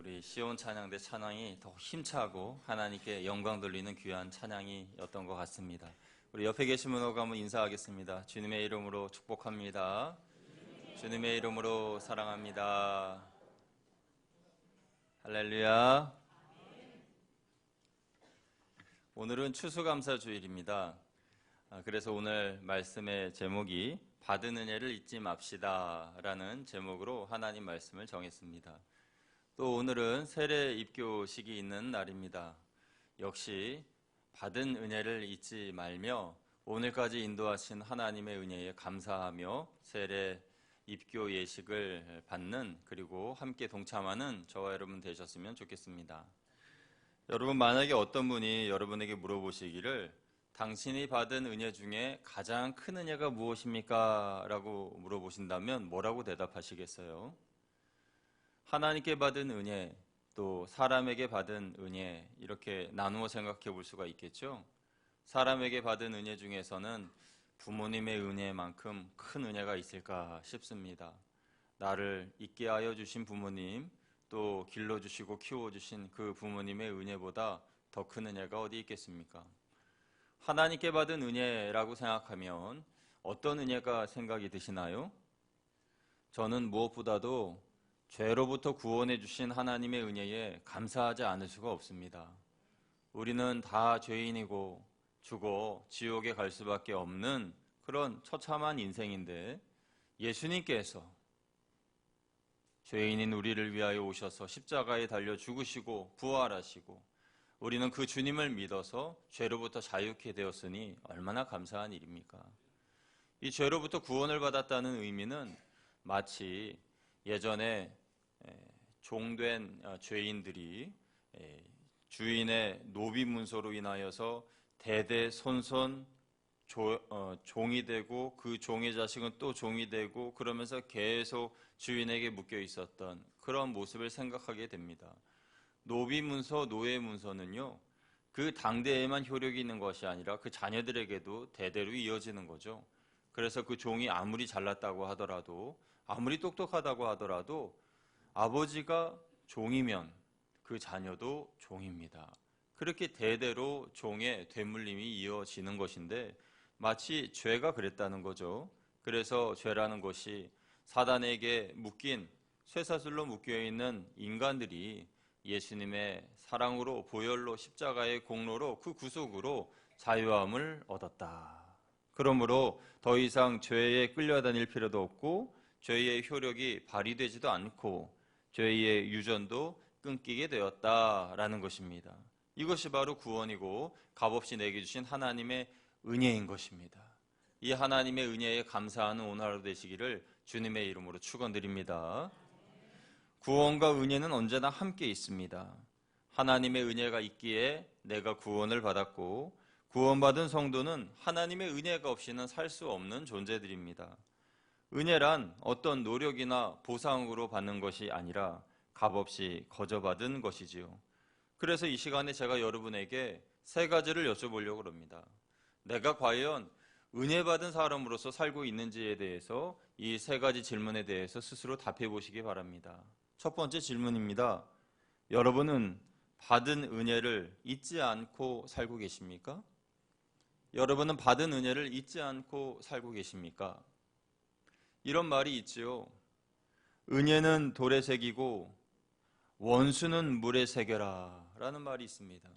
우리 시온 찬양대 찬양이 더 힘차고 하나님께 영광 돌리는 귀한 찬양이었던 것 같습니다. 우리 옆에 계신 분하고 한번 인사하겠습니다. 주님의 이름으로 축복합니다. 주님의 이름으로 사랑합니다. 할렐루야. 오늘은 추수감사주일입니다. 그래서 오늘 말씀의 제목이 받은 은혜를 잊지 맙시다 라는 제목으로 하나님 말씀을 정했습니다. 또 오늘은 세례 입교식이 있는 날입니다. 역시 받은 은혜를 잊지 말며 오늘까지 인도하신 하나님의 은혜에 감사하며 세례 입교 예식을 받는, 그리고 함께 동참하는 저와 여러분 되셨으면 좋겠습니다. 여러분, 만약에 어떤 분이 여러분에게 물어보시기를 당신이 받은 은혜 중에 가장 큰 은혜가 무엇입니까? 라고 물어보신다면 뭐라고 대답하시겠어요? 하나님께 받은 은혜, 또 사람에게 받은 은혜, 이렇게 나누어 생각해 볼 수가 있겠죠. 사람에게 받은 은혜 중에서는 부모님의 은혜만큼 큰 은혜가 있을까 싶습니다. 나를 있게 하여 주신 부모님, 또 길러주시고 키워주신 그 부모님의 은혜보다 더 큰 은혜가 어디 있겠습니까? 하나님께 받은 은혜라고 생각하면 어떤 은혜가 생각이 드시나요? 저는 무엇보다도 죄로부터 구원해 주신 하나님의 은혜에 감사하지 않을 수가 없습니다. 우리는 다 죄인이고 죽어 지옥에 갈 수밖에 없는 그런 처참한 인생인데, 예수님께서 죄인인 우리를 위하여 오셔서 십자가에 달려 죽으시고 부활하시고 우리는 그 주님을 믿어서 죄로부터 자유케 되었으니 얼마나 감사한 일입니까? 이 죄로부터 구원을 받았다는 의미는 마치 예전에 종된 죄인들이 주인의 노비 문서로 인하여서 대대손손 종이 되고, 그 종의 자식은 또 종이 되고, 그러면서 계속 주인에게 묶여 있었던 그런 모습을 생각하게 됩니다. 노비 문서, 노예 문서는요, 그 당대에만 효력이 있는 것이 아니라 그 자녀들에게도 대대로 이어지는 거죠. 그래서 그 종이 아무리 잘났다고 하더라도, 아무리 똑똑하다고 하더라도 아버지가 종이면 그 자녀도 종입니다. 그렇게 대대로 종의 되물림이 이어지는 것인데, 마치 죄가 그랬다는 거죠. 그래서 죄라는 것이 사단에게 묶인, 쇠사슬로 묶여있는 인간들이 예수님의 사랑으로, 보혈로, 십자가의 공로로, 그 구속으로 자유함을 얻었다. 그러므로 더 이상 죄에 끌려다닐 필요도 없고 죄의 효력이 발휘되지도 않고 죄의 유전도 끊기게 되었다라는 것입니다. 이것이 바로 구원이고 값없이 내게 주신 하나님의 은혜인 것입니다. 이 하나님의 은혜에 감사하는 오늘 하루 되시기를 주님의 이름으로 축원드립니다. 구원과 은혜는 언제나 함께 있습니다. 하나님의 은혜가 있기에 내가 구원을 받았고, 구원받은 성도는 하나님의 은혜가 없이는 살 수 없는 존재들입니다. 은혜란 어떤 노력이나 보상으로 받는 것이 아니라 값없이 거저받은 것이지요. 그래서 이 시간에 제가 여러분에게 세 가지를 여쭤보려고 합니다. 내가 과연 은혜 받은 사람으로서 살고 있는지에 대해서 이 세 가지 질문에 대해서 스스로 답해 보시기 바랍니다. 첫 번째 질문입니다. 여러분은 받은 은혜를 잊지 않고 살고 계십니까? 여러분은 받은 은혜를 잊지 않고 살고 계십니까? 이런 말이 있지요. 은혜는 돌에 새기고 원수는 물에 새겨라 라는 말이 있습니다.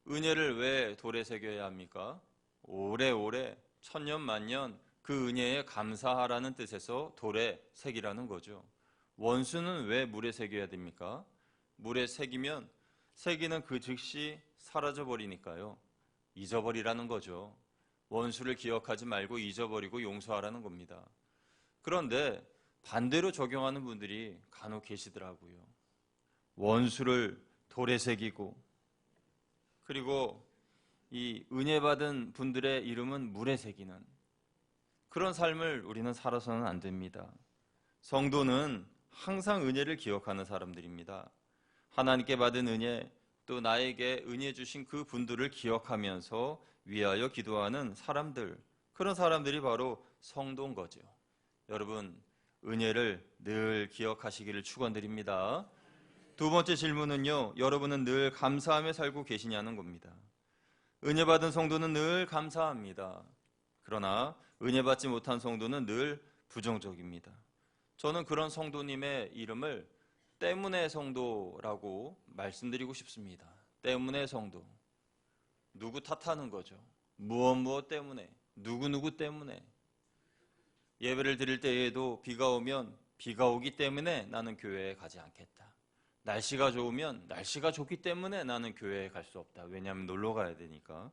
은혜를 왜 돌에 새겨야 합니까? 오래오래 천년 만년 그 은혜에 감사하라는 뜻에서 돌에 새기라는 거죠. 원수는 왜 물에 새겨야 됩니까? 물에 새기면 새기는 그 즉시 사라져버리니까요. 잊어버리라는 거죠. 원수를 기억하지 말고 잊어버리고 용서하라는 겁니다. 그런데 반대로 적용하는 분들이 간혹 계시더라고요. 원수를 돌에 새기고, 그리고 이 은혜 받은 분들의 이름은 물에 새기는 그런 삶을 우리는 살아서는 안 됩니다. 성도는 항상 은혜를 기억하는 사람들입니다. 하나님께 받은 은혜, 또 나에게 은혜 주신 그 분들을 기억하면서 위하여 기도하는 사람들, 그런 사람들이 바로 성도인 거죠. 여러분, 은혜를 늘 기억하시기를 축원드립니다. 두 번째 질문은요, 여러분은 늘 감사하며 살고 계시냐는 겁니다. 은혜 받은 성도는 늘 감사합니다. 그러나 은혜 받지 못한 성도는 늘 부정적입니다. 저는 그런 성도님의 이름을 때문에 성도라고 말씀드리고 싶습니다. 때문에 성도. 누구 탓하는 거죠. 무엇 때문에, 누구 때문에. 예배를 드릴 때에도 비가 오면 비가 오기 때문에 나는 교회에 가지 않겠다. 날씨가 좋으면 날씨가 좋기 때문에 나는 교회에 갈 수 없다. 왜냐하면 놀러 가야 되니까.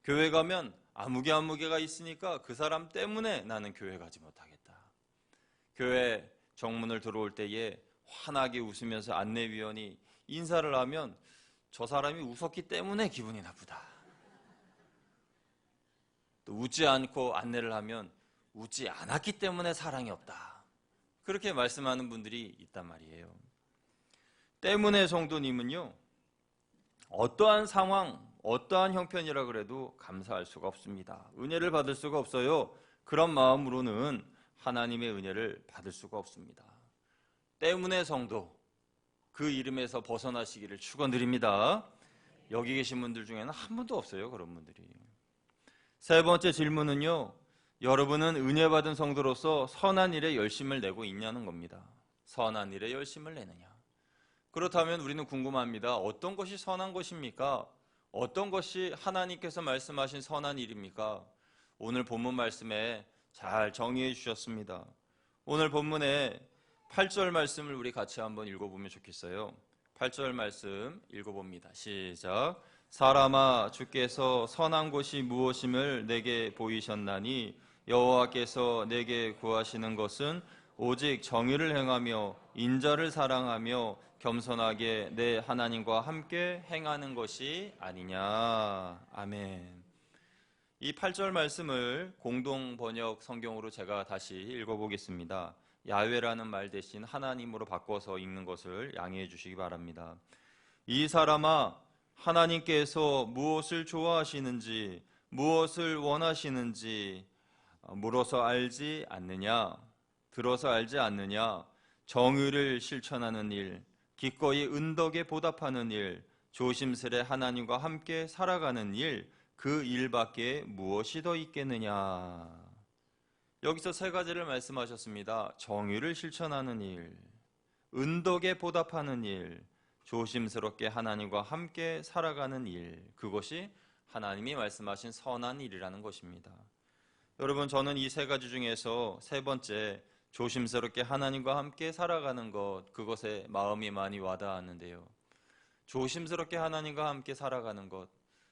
교회 가면 아무개가 있으니까 그 사람 때문에 나는 교회 가지 못하겠다. 교회 정문을 들어올 때에 환하게 웃으면서 안내위원이 인사를 하면 저 사람이 웃었기 때문에 기분이 나쁘다. 또 웃지 않고 안내를 하면 웃지 않았기 때문에 사랑이 없다. 그렇게 말씀하는 분들이 있단 말이에요. 때문에 성도님은요, 어떠한 상황, 어떠한 형편이라 그래도 감사할 수가 없습니다. 은혜를 받을 수가 없어요. 그런 마음으로는 하나님의 은혜를 받을 수가 없습니다. 때문에 성도, 그 이름에서 벗어나시기를 축원드립니다. 여기 계신 분들 중에는 한 분도 없어요, 그런 분들이. 세 번째 질문은요, 여러분은 은혜 받은 성도로서 선한 일에 열심을 내고 있냐는 겁니다. 선한 일에 열심을 내느냐. 그렇다면 우리는 궁금합니다. 어떤 것이 선한 것입니까? 어떤 것이 하나님께서 말씀하신 선한 일입니까? 오늘 본문 말씀에 잘 정의해 주셨습니다. 오늘 본문에 8절 말씀을 우리 같이 한번 읽어보면 좋겠어요. 8절 말씀 읽어봅니다. 시작. 사람아, 주께서 선한 것이 무엇임을 내게 보이셨나니 여호와께서 내게 구하시는 것은 오직 정의를 행하며 인자를 사랑하며 겸손하게 내 하나님과 함께 행하는 것이 아니냐. 아멘. 이 8절 말씀을 공동 번역 성경으로 제가 다시 읽어보겠습니다. 야훼라는 말 대신 하나님으로 바꿔서 읽는 것을 양해해 주시기 바랍니다. 이 사람아, 하나님께서 무엇을 좋아하시는지, 무엇을 원하시는지 물어서 알지 않느냐? 들어서 알지 않느냐? 정의를 실천하는 일, 기꺼이 은덕에 보답하는 일, 조심스레 하나님과 함께 살아가는 일, 그 일밖에 무엇이 더 있겠느냐. 여기서 세 가지를 말씀하셨습니다. 정의를 실천하는 일, 은덕에 보답하는 일, 조심스럽게 하나님과 함께 살아가는 일, 그것이 하나님이 말씀하신 선한 일이라는 것입니다. 여러분, 저는 이 세 가지 중에서 세 번째, 조심스럽게 하나님과 함께 살아가는 것, 그것에 마음이 많이 와닿았는데요. 조심스럽게 하나님과 함께 살아가는 것,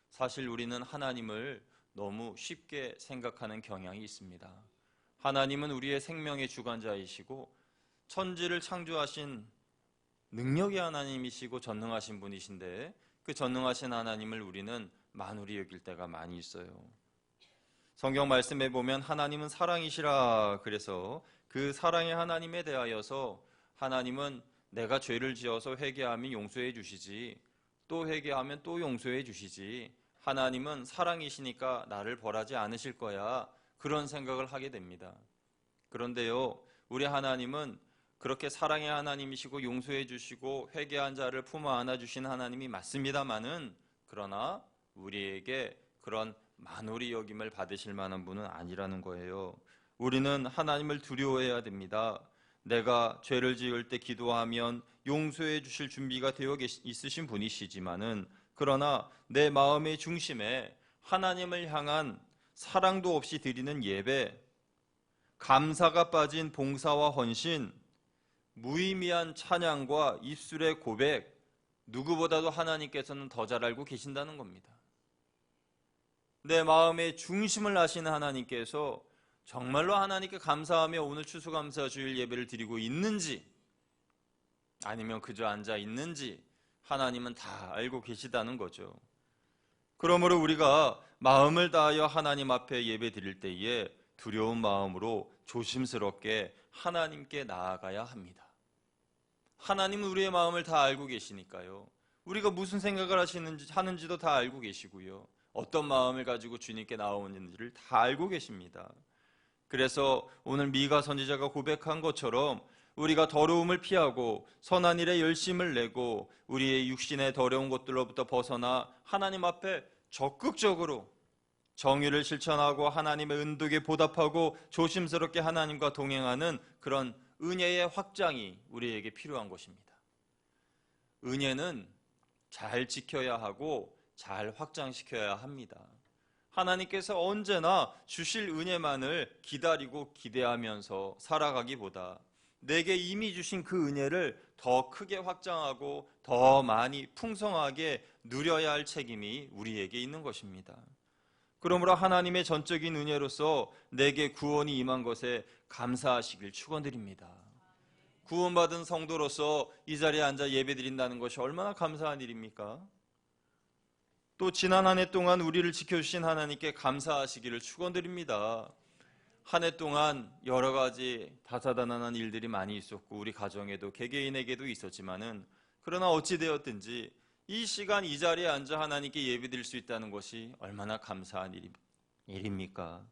사실 우리는 하나님을 너무 쉽게 생각하는 경향이 있습니다. 하나님은 우리의 생명의 주관자이시고 천지를 창조하신 능력의 하나님이시고 전능하신 분이신데, 그 전능하신 하나님을 우리는 만홀히 여길 때가 많이 있어요. 성경 말씀에 보면 하나님은 사랑이시라 그래서 그 사랑의 하나님에 대하여서 하나님은 내가 죄를 지어서 회개하면 용서해 주시지, 또 회개하면 또 용서해 주시지, 하나님은 사랑이시니까 나를 벌하지 않으실 거야, 그런 생각을 하게 됩니다. 그런데요, 우리 하나님은 그렇게 사랑의 하나님이시고 용서해 주시고 회개한 자를 품어 안아 주신 하나님이 맞습니다마는, 그러나 우리에게 그런 만홀히 여김을 받으실 만한 분은 아니라는 거예요. 우리는 하나님을 두려워해야 됩니다. 내가 죄를 지을 때 기도하면 용서해 주실 준비가 되어 있으신 분이시지만은, 그러나 내 마음의 중심에 하나님을 향한 사랑도 없이 드리는 예배, 감사가 빠진 봉사와 헌신, 무의미한 찬양과 입술의 고백, 누구보다도 하나님께서는 더 잘 알고 계신다는 겁니다. 내 마음의 중심을 아시는 하나님께서 정말로 하나님께 감사하며 오늘 추수감사 주일 예배를 드리고 있는지, 아니면 그저 앉아 있는지 하나님은 다 알고 계시다는 거죠. 그러므로 우리가 마음을 다하여 하나님 앞에 예배 드릴 때에 두려운 마음으로 조심스럽게 하나님께 나아가야 합니다. 하나님은 우리의 마음을 다 알고 계시니까요. 우리가 무슨 생각을 하는지도 다 알고 계시고요. 어떤 마음을 가지고 주님께 나오는지를 다 알고 계십니다. 그래서 오늘 미가 선지자가 고백한 것처럼 우리가 더러움을 피하고 선한 일에 열심을 내고 우리의 육신의 더러운 것들로부터 벗어나 하나님 앞에 적극적으로 정의를 실천하고 하나님의 은덕에 보답하고 조심스럽게 하나님과 동행하는 그런 은혜의 확장이 우리에게 필요한 것입니다. 은혜는 잘 지켜야 하고 잘 확장시켜야 합니다. 하나님께서 언제나 주실 은혜만을 기다리고 기대하면서 살아가기보다 내게 이미 주신 그 은혜를 더 크게 확장하고 더 많이 풍성하게 누려야 할 책임이 우리에게 있는 것입니다. 그러므로 하나님의 전적인 은혜로서 내게 구원이 임한 것에 감사하시길 축원드립니다. 구원받은 성도로서 이 자리에 앉아 예배드린다는 것이 얼마나 감사한 일입니까? 또 지난 한 해 동안 우리를 지켜주신 하나님께 감사하시기를 축원드립니다. 한 해 동안 여러 가지 다사다난한 일들이 많이 있었고 우리 가정에도 개개인에게도 있었지만은 그러나 어찌되었든지 이 시간 이 자리에 앉아 하나님께 예배드릴 수 있다는 것이 얼마나 감사한 일입니까?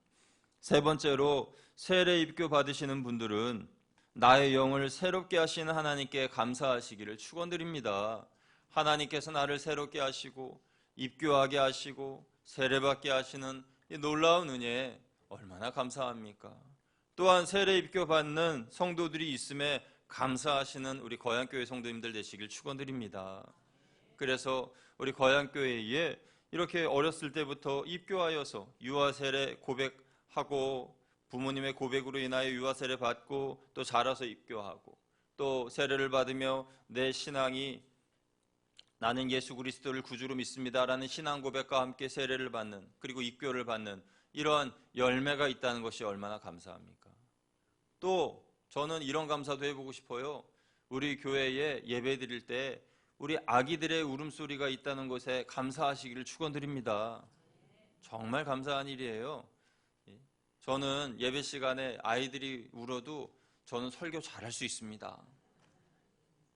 세 번째로 세례 입교 받으시는 분들은 나의 영을 새롭게 하시는 하나님께 감사하시기를 축원드립니다. 하나님께서 나를 새롭게 하시고 입교하게 하시고 세례받게 하시는 이 놀라운 은혜에 얼마나 감사합니까? 또한 세례 입교 받는 성도들이 있음에 감사하시는 우리 거양교회 성도님들 되시길 축원드립니다. 그래서 우리 거양교회에 이렇게 어렸을 때부터 입교하여서 유아세례 고백하고 부모님의 고백으로 인하여 유아세례 받고 또 자라서 입교하고 또 세례를 받으며 내 신앙이 나는 예수 그리스도를 구주로 믿습니다라는 신앙 고백과 함께 세례를 받는 그리고 입교를 받는 이러한 열매가 있다는 것이 얼마나 감사합니까? 또 저는 이런 감사도 해보고 싶어요. 우리 교회에 예배 드릴 때 우리 아기들의 울음소리가 있다는 것에 감사하시기를 축원드립니다. 정말 감사한 일이에요. 저는 예배 시간에 아이들이 울어도 저는 설교 잘할 수 있습니다.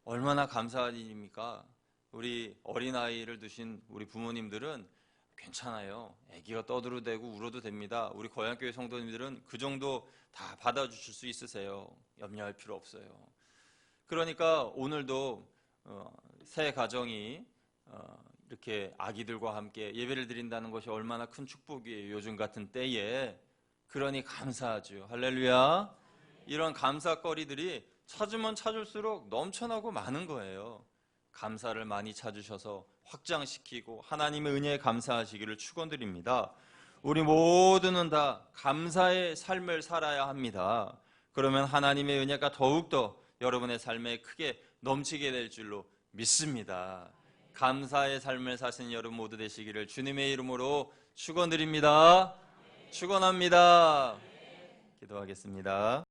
얼마나 감사한 일입니까? 우리 어린아이를 두신 우리 부모님들은 괜찮아요. 아기가 떠들어대고 울어도 됩니다. 우리 거양교회 성도님들은 그 정도 다 받아주실 수 있으세요. 염려할 필요 없어요. 그러니까 오늘도 새 가정이 이렇게 아기들과 함께 예배를 드린다는 것이 얼마나 큰 축복이에요. 요즘 같은 때에. 그러니 감사하죠. 할렐루야. 이런 감사거리들이 찾으면 찾을수록 넘쳐나고 많은 거예요. 감사를 많이 찾으셔서 확장시키고 하나님의 은혜에 감사하시기를 축원드립니다. 우리 모두는 다 감사의 삶을 살아야 합니다. 그러면 하나님의 은혜가 더욱더 여러분의 삶에 크게 넘치게 될 줄로 믿습니다. 감사의 삶을 사시는 여러분 모두 되시기를 주님의 이름으로 축원드립니다. 축원합니다. 기도하겠습니다.